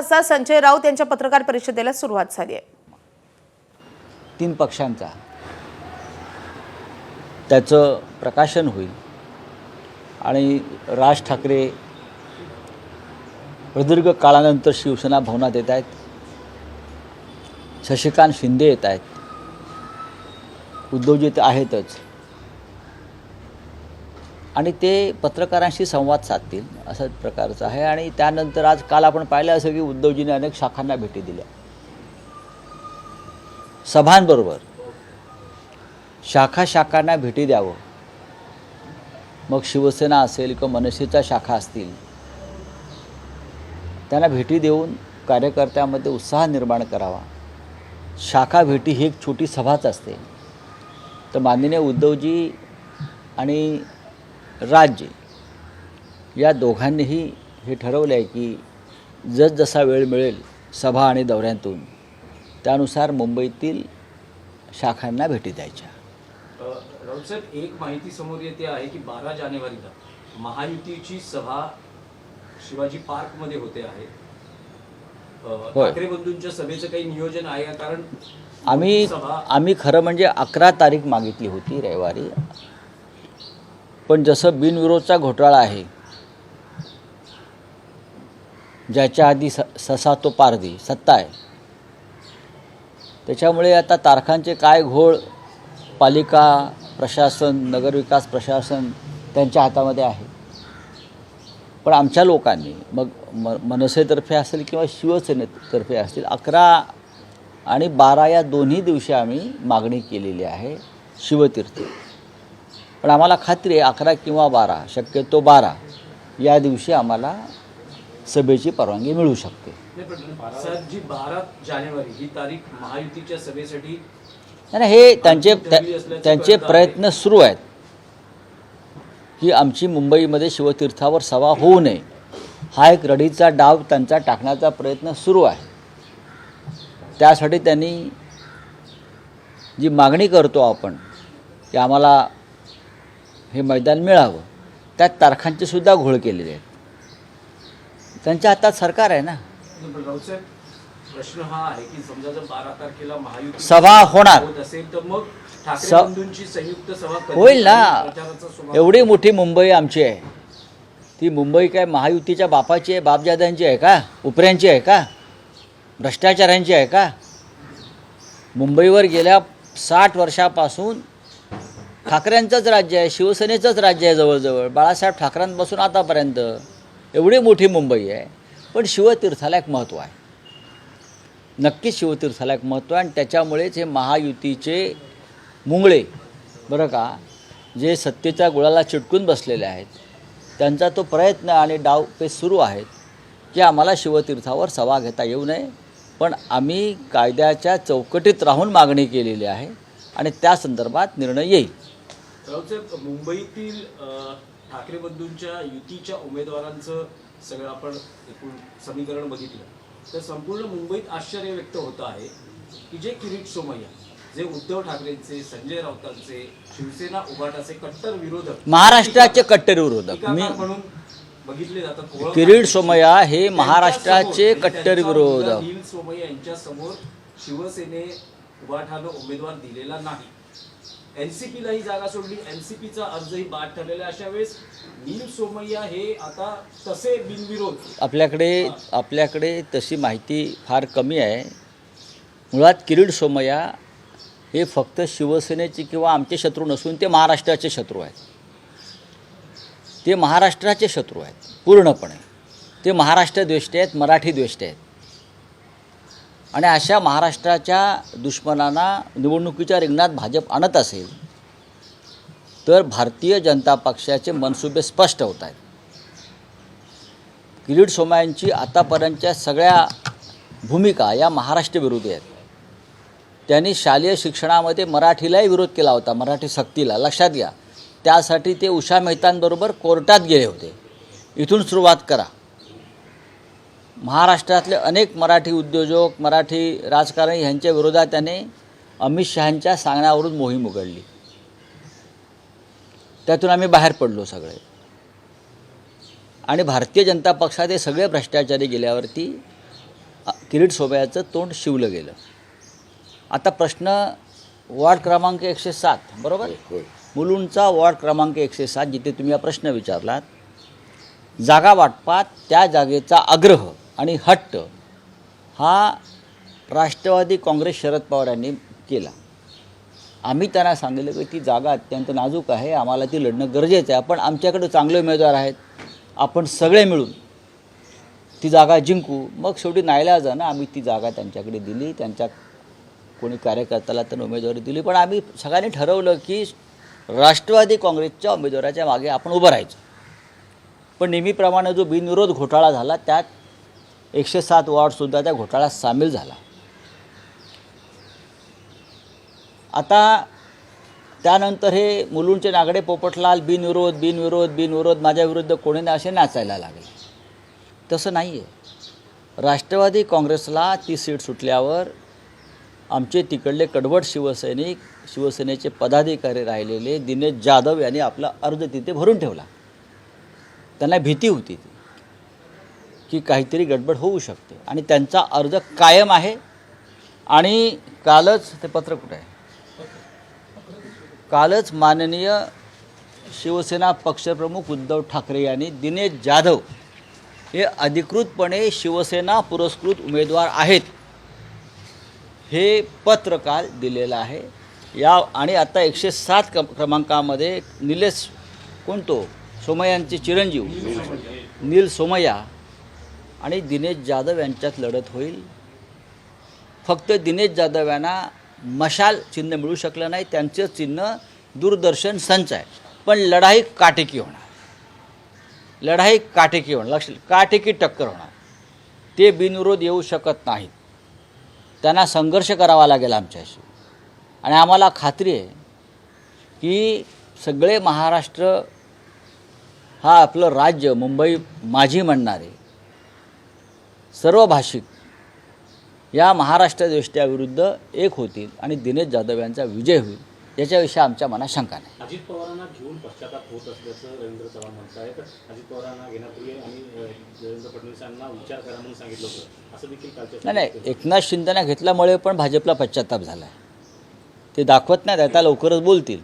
खासदार संजय राऊत यांच्या पत्रकार परिषदेला सुरुवात झाली आहे। 3 पक्षांचा त्याचं प्रकाशन होईल आणि राज ठाकरे प्रदीर्घ काळानंतर शिवसेना भवनात येत आहेत। शशिकांत शिंदे येत आहेत, उद्धवजी ते आहेतच आणि ते पत्रकारांशी संवाद साधतील अशा प्रकारचं आहे। आणि त्यानंतर आज काल आपण पाहिलं असं की उद्धवजीने अनेक शाखांना भेटी दिल्या, सभांबरोबर शाखांना भेटी द्यावं। मग शिवसेना असेल किंवा मनसेच्या शाखा असतील, त्यांना भेटी देऊन कार्यकर्त्यामध्ये उत्साह निर्माण करावा। शाखा भेटी ही एक छोटी सभाच असते। तर माननीय उद्धवजी आणि राज्य या दोघांनीही हे ठरवलं आहे की जसा वेळ मिळेल सभा आणि दौऱ्यांतून त्यानुसार मुंबईतील शाखांना भेटी द्यायच्या। राऊत साहेब, एक माहिती समोर येते आहे की 12 जानेवारीला महायुतीची सभा शिवाजी पार्कमध्ये होते आहे। ठाकरे बंधूंच्या सभेचं काही नियोजन आहे का? कारण आम्ही खरं म्हणजे 11 तारीख मागितली होती रविवारी, पण जसं बिनविरोधचा घोटाळा आहे, ज्याच्या आधी ससा तो पारधी सत्ता आहे, त्याच्यामुळे आता तारखांचे काय घोळ पालिका प्रशासन, नगरविकास प्रशासन त्यांच्या हातामध्ये आहे। पण आमच्या लोकांनी मग मनसेतर्फे असेल किंवा शिवसेनेतर्फे असतील 11 आणि 12 या दोन्ही दिवशी आम्ही मागणी केलेली आहे शिवतीर्थ। पण आम्हाला खात्री आहे 11 किंवा 12, शक्यतो 12 या दिवशी आम्हाला सभेची परवानगी मिळू शकते। सर, जी 12 जानेवारी ही तारीख महायुतीच्या सभेसाठी नाही, हे त्यांचे प्रयत्न सुरू आहेत की आमची मुंबईमध्ये शिवतीर्थावर सभा होऊ नये, हा एक रडीचा डाव त्यांचा टाकण्याचा प्रयत्न सुरू आहे। त्यासाठी त्यांनी जी मागणी करतो आपण की आम्हाला हे मैदान मिळावं, त्यात तारखांचे सुद्धा घोळ केलेले आहेत। त्यांच्या हातात सरकार आहे ना। राऊतसाहेब, प्रश्न हा आहे की समजा जर 12 तारखेला महायुती सभा होणार असेल तर मग ठाकरे बंधूंची संयुक्त सभा होईल ना। एवढी मोठी मुंबई आमची आहे, ती मुंबई काय महायुतीच्या बापाची आहे, बापजाद्यांची आहे का? उपऱ्यांची आहे का? भ्रष्टाचारांची आहे का? मुंबईवर गेल्या 60 वर्षापासून ठाकरेंचंच राज्य आहे, शिवसेनेचंच राज्य आहे जवळजवळ, बाळासाहेब ठाकरेंपासून आतापर्यंत एवढी मोठी मुंबई आहे। पण शिवतीर्थाला एक महत्त्व आहे, नक्कीच शिवतीर्थाला एक महत्त्व आहे। आणि त्याच्यामुळेच हे महायुतीचे मुंगळे बरं का, जे सत्तेच्या गुळाला चिटकून बसलेले आहेत, त्यांचा तो प्रयत्न आणि डावपेच सुरू आहेत की आम्हाला शिवतीर्थावर सभा घेता येऊ नये। पण आम्ही कायद्याच्या चौकटीत राहून मागणी केलेली आहे आणि त्या संदर्भात निर्णय येईल। राऊतसाहेब, मुंबईतील ठाकरे बंधूंच्या युतीच्या उमेदवारांचं सगळं आपण एकूण समीकरण बघितलं तर संपूर्ण मुंबईत आश्चर्य व्यक्त होतं आहे की जे किरीट सोमय्या, जे उद्धव ठाकरेंचे, संजय राऊतांचे, शिवसेना उभाटाचे कट्टर विरोधक, महाराष्ट्राचे कट्टर विरोधक म्हणून बघितले जातात, किरीट सोमय्या हे महाराष्ट्राचे कट्टर विरोधक। किरीट सोमय्या यांच्या समोर शिवसेने उभाटानं उमेदवार दिलेला नाही, एनसीपीला ही जागा सोडली, एनसीपीचा अर्जही बाद ठरलेला। अशा वेळेस नील सोमय्या हे आता तसे बिनविरोध आपल्याकडे तशी माहिती फार कमी आहे। मुळात किरीट सोमय्या हे फक्त शिवसेनेचे किंवा आमचे शत्रू नसून ते महाराष्ट्राचे शत्रू आहेत। ते महाराष्ट्राचे शत्रू आहेत पूर्णपणे। ते महाराष्ट्र द्वेष्टे आहेत, मराठी द्वेष्टे आहेत। आणि अशा महाराष्ट्राच्या दुश्मनांना निवडणुकीच्या रिंगणात भाजप आणत असेल तर भारतीय जनता पक्षाचे मनसुबे स्पष्ट होत आहेत। किरीट सोमय्यांची आतापर्यंतच्या सगळ्या भूमिका या महाराष्ट्र विरोधी आहेत। त्यांनी शालेय शिक्षणामध्ये मराठीलाही विरोध केला होता, मराठी सक्तीला, लक्षात घ्या। त्यासाठी ते उषा मेहतांबरोबर कोर्टात गेले होते। इथून सुरुवात करा। महाराष्ट्रातले अनेक मराठी उद्योजक, मराठी राजकारणी यांच्या विरोधात त्याने अमित शहांच्या सांगण्यावरून मोहीम उघडली। त्यातून आम्ही बाहेर पडलो सगळे। आणि भारतीय जनता पक्षात हे सगळे भ्रष्टाचारी गेल्यावरती किरीट सोमय्याचं तोंड शिवलं गेलं. आता प्रश्न वॉर्ड क्रमांक 107 बरोबर, मुलुंडचा वॉर्ड क्रमांक 107 जिथे तुम्ही हा प्रश्न विचारलात, जागा वाटपात त्या जागेचा आग्रह आणि हट्ट हा राष्ट्रवादी काँग्रेस शरद पवार यांनी केला. आम्ही त्यांना सांगितलं की ती जागा अत्यंत नाजूक आहे, आम्हाला ती लढणं गरजेचं आहे, पण आमच्याकडे चांगले उमेदवार आहेत, आपण सगळे मिळून ती जागा जिंकू. मग शेवटी नाईलाजानं आम्ही ती जागा त्यांच्याकडे दिली, त्यांच्या कोणी कार्यकर्त्याला त्यांना उमेदवारी दिली. पण आम्ही सगळ्यांनी ठरवलं की राष्ट्रवादी काँग्रेसच्या उमेदवाराच्या मागे आपण उभं राहायचं. पण नेहमीप्रमाणे जो बिनविरोध घोटाळा झाला त्यात 107 वॉर्डसुद्धा त्या घोटाळ्यात सामील झाला. आता त्यानंतर हे मुलुंडचे नागडे पोपटलाल बिनविरोध बिनविरोध बिनविरोध माझ्याविरुद्ध कोणी नाही असे नाचायला लागले. तसं नाही आहे. राष्ट्रवादी काँग्रेसला ती सीट सुटल्यावर आमचे तिकडले कडवट शिवसैनिक, शिवसेनेचे पदाधिकारी राहिलेले दिनेश जाधव यांनी आपला अर्ज तिथे भरून ठेवला. त्यांना भीती होती की काहीतरी गडबड होऊ शकते आणि त्यांचा अर्ज कायम आहे. आणि कालच ते पत्र कुठे आहे, कालच माननीय शिवसेना पक्षप्रमुख उद्धव ठाकरे यांनी दिनेश जाधव हे अधिकृतपणे शिवसेना पुरस्कृत उमेदवार आहेत हे पत्र काल दिलेलं आहे. या आणि आता 107 क्रमांकामध्ये निलेश कोणतो सोमय्यांचे चिरंजीव नील सोमय्या आणि दिनेश जाधव यांच्यात लढत होईल. फक्त दिनेश जाधव यांना मशाल चिन्ह मिळू शकलं नाही, त्यांचं चिन्ह दूरदर्शन संच आहे. पण लढाई काटेकी होणार, लढाई काटेकी होणार, काटेकी टक्कर होणार. ते बिनविरोध येऊ शकत नाहीत, त्यांना संघर्ष करावा लागेल आमच्याशी. आणि आम्हाला खात्री आहे की सगळे महाराष्ट्र हा आपलं राज्य मुंबई माझी म्हणणारे सर्व भाषिक या महाराष्ट्र देशाविरुद्ध एक होतील आणि दिनेश जाधव यांचा विजय होईल याच्याविषयी आमच्या मनात शंका नाही. अजित पवारांना घेऊन पश्चाताप होत असल्याचं रवींद्र चव्हाण म्हणत आहेत. अजित पवारांना घेण्यापूर्वी आणि देवेंद्र फडणवीसांना विचार करा म्हणून सांगितलं होतं, असं देखील कालच्या नाही, एकनाथ शिंदेना घेतल्यामुळे पण भाजपला पश्चाताप झाला आहे. ते दाखवत नाहीत, आता लवकरच बोलतील.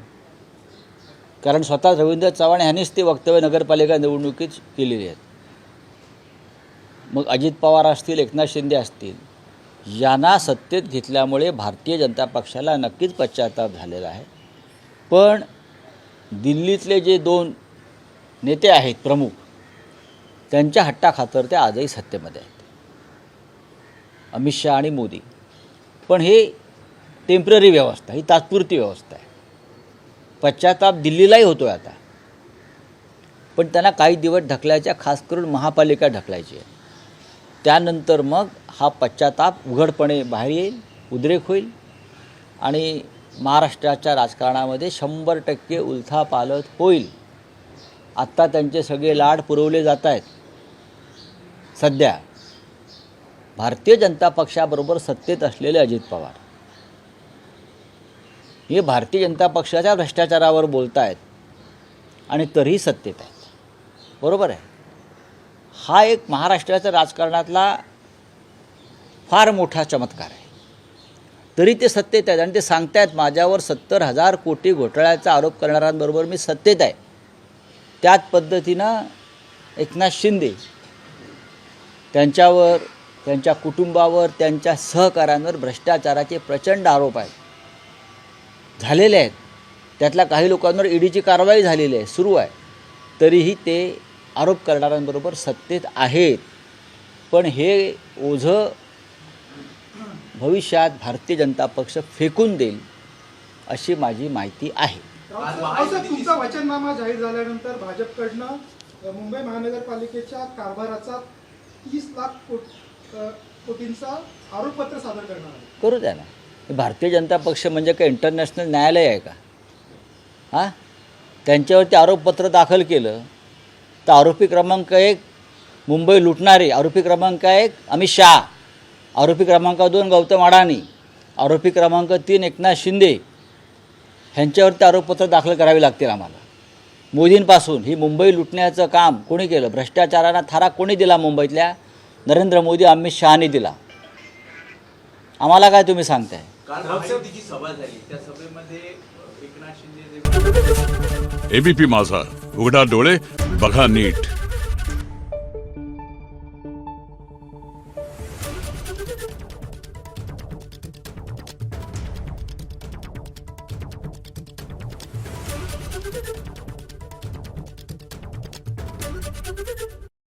कारण स्वतः रवींद्र चव्हाण यांनीच ते वक्तव्य नगरपालिका निवडणुकीत केलेली आहेत. मग अजित पवार असतील, एकनाथ शिंदे असतील, यांना सत्तेत घेतल्यामुळे भारतीय जनता पक्षाला नक्कीच पश्चाताप झालेला आहे. पण दिल्लीतले जे 2 नेते आहेत प्रमुख, त्यांच्या हट्टाखातर ते आजही सत्तेमध्ये आहेत, अमित शहा आणि मोदी. पण हे टेम्पररी व्यवस्था, ही तात्पुरती व्यवस्था आहे. पश्चाताप दिल्लीलाही होतो आहे आता, पण त्यांना काही दिवस ढकलायच्या, खास करून महापालिका ढकलायची आहे. त्यानंतर मग हा पश्चाताप उघडपणे बाहेर येईल, उद्रेक होईल आणि महाराष्ट्राच्या राजकारणामध्ये 100% उलथापालथ होईल. आत्ता त्यांचे सगळे लाड पुरवले जात आहेत. सध्या भारतीय जनता पक्षाबरोबर सत्तेत असलेले अजित पवार हे भारतीय जनता पक्षाच्या भ्रष्टाचारावर बोलत आहेत आणि तरीही सत्तेत आहेत. बरोबर आहे. हा एक महाराष्ट्राच्या राजकारणातला फार मोठा चमत्कार आहे. तरी ते सत्तेत आहेत आणि ते सांगतायत माझ्यावर 70,000 कोटी घोटाळ्याचा आरोप करणाऱ्यांबरोबर मी सत्तेत आहे. त्याच पद्धतीनं एकनाथ शिंदे त्यांच्यावर, त्यांच्या कुटुंबावर, त्यांच्या सहकाऱ्यांवर भ्रष्टाचाराचे प्रचंड आरोप आहेत, झालेले आहेत. त्यातल्या काही लोकांवर ईडीची कारवाई झालेली आहे, सुरू आहे. तरीही ते आरोप करणाऱ्यांबरोबर सत्तेत आहेत. पण हे ओझं भविष्यात भारतीय जनता पक्ष फेकून देईल अशी माझी माहिती आहे. तुमचा वचननामा जाहीर झाल्यानंतर भाजपकडनं मुंबई महानगरपालिकेच्या कारभाराचा 30 लाख कोटींचा आरोपपत्र सादर करणार आहे. करू द्या ना. भारतीय जनता पक्ष म्हणजे काय इंटरनॅशनल न्यायालय आहे का? हां, त्यांच्यावरती आरोपपत्र दाखल केलं तर आरोपी क्रमांक 1 मुंबई लुटणारे, आरोपी क्रमांक 1 अमित शहा, आरोपी क्रमांक 2 गौतम अडाणी, आरोपी क्रमांक 3 एकनाथ शिंदे, ह्यांच्यावरती आरोपपत्र दाखल करावे लागतील आम्हाला. मोदींपासून ही मुंबई लुटण्याचं काम कोणी केलं? भ्रष्टाचाराला थारा कोणी दिला मुंबईतल्या? नरेंद्र मोदी, अमित शहानी दिला. आम्हाला काय तुम्ही सांगताय? काल महायुतीची सभा झाली त्या सभेमध्ये एकनाथ शिंदे एबीपी माझा, उघडा डोळे बघा नीट.